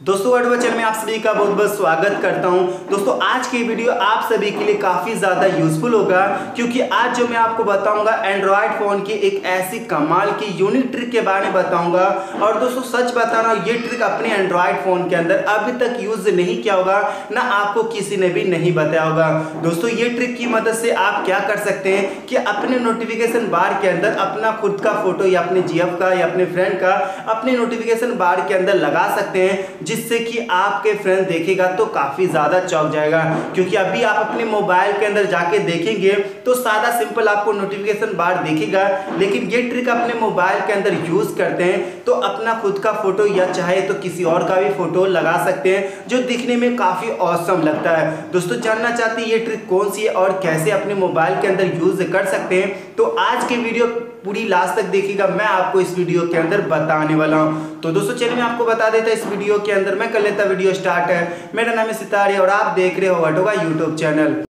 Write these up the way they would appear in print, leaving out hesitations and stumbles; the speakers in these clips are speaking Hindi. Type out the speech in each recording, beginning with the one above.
दोस्तों वर्ड चैनल में आप सभी का बहुत बहुत स्वागत करता हूं। दोस्तों आज की वीडियो आप सभी के लिए काफ़ी ज़्यादा यूजफुल होगा, क्योंकि आज जो मैं आपको बताऊंगा एंड्रॉयड फ़ोन की एक ऐसी कमाल की यूनिक ट्रिक के बारे में बताऊंगा। और दोस्तों सच बता रहा हूँ, ये ट्रिक अपने एंड्रॉयड फ़ोन के अंदर अभी तक यूज़ नहीं किया होगा, ना आपको किसी ने भी नहीं बताया होगा। दोस्तों ये ट्रिक की मदद से आप क्या कर सकते हैं कि अपने नोटिफिकेशन बार के अंदर अपना खुद का फोटो या अपने जीएफ का या अपने फ्रेंड का अपने नोटिफिकेशन बार के अंदर लगा सकते हैं, जिससे कि आपके फ्रेंड देखेगा तो काफी ज्यादा चौंक जाएगा। क्योंकि अभी आप अपने मोबाइल के अंदर जाके देखेंगे तो सादा सिंपल आपको नोटिफिकेशन बार दिखेगा, लेकिन ये ट्रिक अपने मोबाइल के अंदर यूज करते हैं तो अपना खुद का फोटो या चाहे तो किसी और का भी फोटो लगा सकते हैं, जो दिखने में काफी ऑसम लगता है। दोस्तों जानना चाहते हैं ये ट्रिक कौन सी है और कैसे अपने मोबाइल के अंदर यूज कर सकते हैं, तो आज की वीडियो पूरी लास्ट तक देखिएगा, मैं आपको इस वीडियो के अंदर बताने वाला हूं। तो दोस्तों चलिए मैं आपको बता देता इस वीडियो के अंदर, मैं कर लेता वीडियो स्टार्ट है। मेरा नाम है सितारे और आप देख रहे हो होगा यूट्यूब चैनल।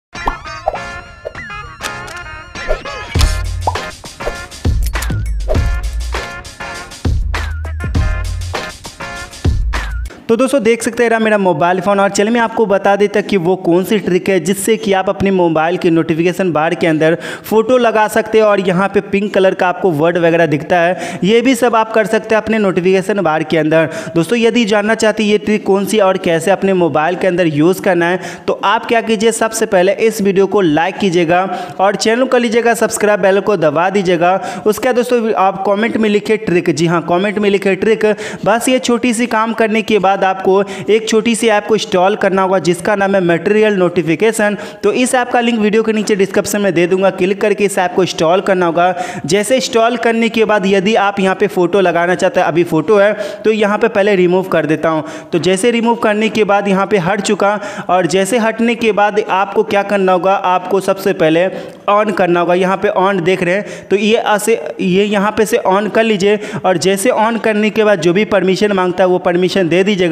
तो दोस्तों देख सकते हैं मेरा मोबाइल फ़ोन, और चलिए मैं आपको बता देता कि वो कौन सी ट्रिक है जिससे कि आप अपने मोबाइल के नोटिफिकेशन बार के अंदर फ़ोटो लगा सकते हैं और यहाँ पे पिंक कलर का आपको वर्ड वगैरह दिखता है। ये भी सब आप कर सकते हैं अपने नोटिफिकेशन बार के अंदर। दोस्तों यदि जानना चाहते हैं ये ट्रिक कौन सी और कैसे अपने मोबाइल के अंदर यूज़ करना है, तो आप क्या कीजिए, सबसे पहले इस वीडियो को लाइक कीजिएगा और चैनल को लीजिएगा सब्सक्राइब, बेल को दबा दीजिएगा। उसके बाद दोस्तों आप कॉमेंट में लिखे ट्रिक, जी हाँ कॉमेंट में लिखे ट्रिक। बस ये छोटी सी काम करने के बाद आपको एक छोटी सी ऐप को इंस्टॉल करना होगा जिसका नाम है मटेरियल नोटिफिकेशन। तो इस ऐप का लिंक वीडियो के नीचे डिस्क्रिप्शन में दे दूंगा, क्लिक करके इस ऐप को इंस्टॉल करना होगा। जैसे इंस्टॉल करने के बाद यदि आप यहाँ पे फोटो लगाना चाहते हैं, अभी फोटो है तो यहाँ पे पहले रिमूव कर देता हूँ। तो जैसे रिमूव करने के बाद यहाँ पे हट चुका, और जैसे हटने के बाद आपको क्या करना होगा, आपको सबसे पहले ऑन करना होगा। यहाँ पे ऑन देख रहे हैं तो ये यहाँ पे से ऑन कर लीजिए, और जैसे ऑन करने के बाद जो भी परमिशन मांगता है वो परमिशन दे दीजिएगा।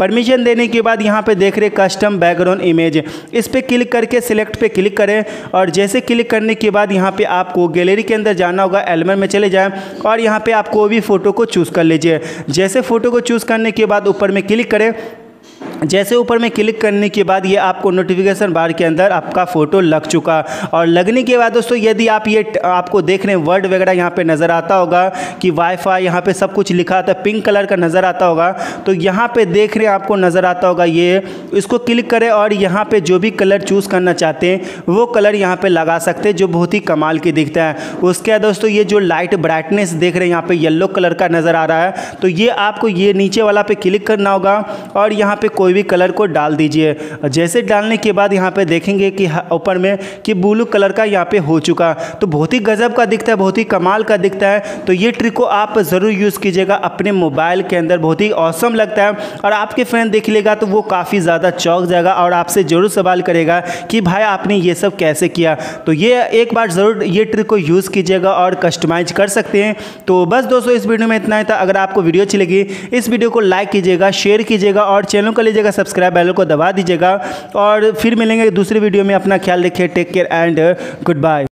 परमिशन देने के बाद यहाँ पे देख रहे कस्टम बैकग्राउंड इमेज, इस पे क्लिक करके सिलेक्ट पे क्लिक करें, और जैसे क्लिक करने के बाद यहाँ पे आपको गैलरी के अंदर जाना होगा, एल्बम में चले जाएं और यहाँ पे आप कोई भी फोटो को चूज़ कर लीजिए। जैसे फोटो को चूज़ करने के बाद ऊपर में क्लिक करें। जैसे ऊपर में क्लिक करने के बाद ये आपको नोटिफिकेशन बार के अंदर आपका फ़ोटो लग चुका, और लगने के बाद दोस्तों यदि आप ये आपको देख रहे हैं वर्ड वगैरह यहाँ पे नज़र आता होगा कि वाईफाई, यहाँ पे सब कुछ लिखा आता है, पिंक कलर का नज़र आता होगा। तो यहाँ पे देख रहे हैं आपको नज़र आता होगा ये, इसको क्लिक करें और यहाँ पे जो भी कलर चूज़ करना चाहते हैं वो कलर यहाँ पर लगा सकते हैं, जो बहुत ही कमाल के दिखता है। उसके बाद दोस्तों ये जो लाइट ब्राइटनेस देख रहे हैं यहाँ पर येलो कलर का नज़र आ रहा है, तो ये आपको ये नीचे वाला पे क्लिक करना होगा और यहाँ पर कोई भी कलर को डाल दीजिए। जैसे डालने के बाद यहाँ पे देखेंगे कि ऊपर में कि ब्लू कलर का यहाँ पे हो चुका, तो बहुत ही गजब का दिखता है, बहुत ही कमाल का दिखता है। तो ये ट्रिक को आप ज़रूर यूज़ कीजिएगा अपने मोबाइल के अंदर, बहुत ही ऑसम लगता है, और आपके फ्रेंड देख लेगा तो वो काफ़ी ज़्यादा चौंक जाएगा और आपसे ज़रूर सवाल करेगा कि भाई आपने ये सब कैसे किया। तो ये एक बार ज़रूर ये ट्रिक को यूज़ कीजिएगा और कस्टमाइज कर सकते हैं। तो बस दोस्तों इस वीडियो में इतना ही था। अगर आपको वीडियो अच्छी लगी इस वीडियो को लाइक कीजिएगा, शेयर कीजिएगा और चैनल को लीजिएगा सब्सक्राइब, बेल को दबा दीजिएगा। और फिर मिलेंगे दूसरी वीडियो में। अपना ख्याल रखिए, take care and good bye.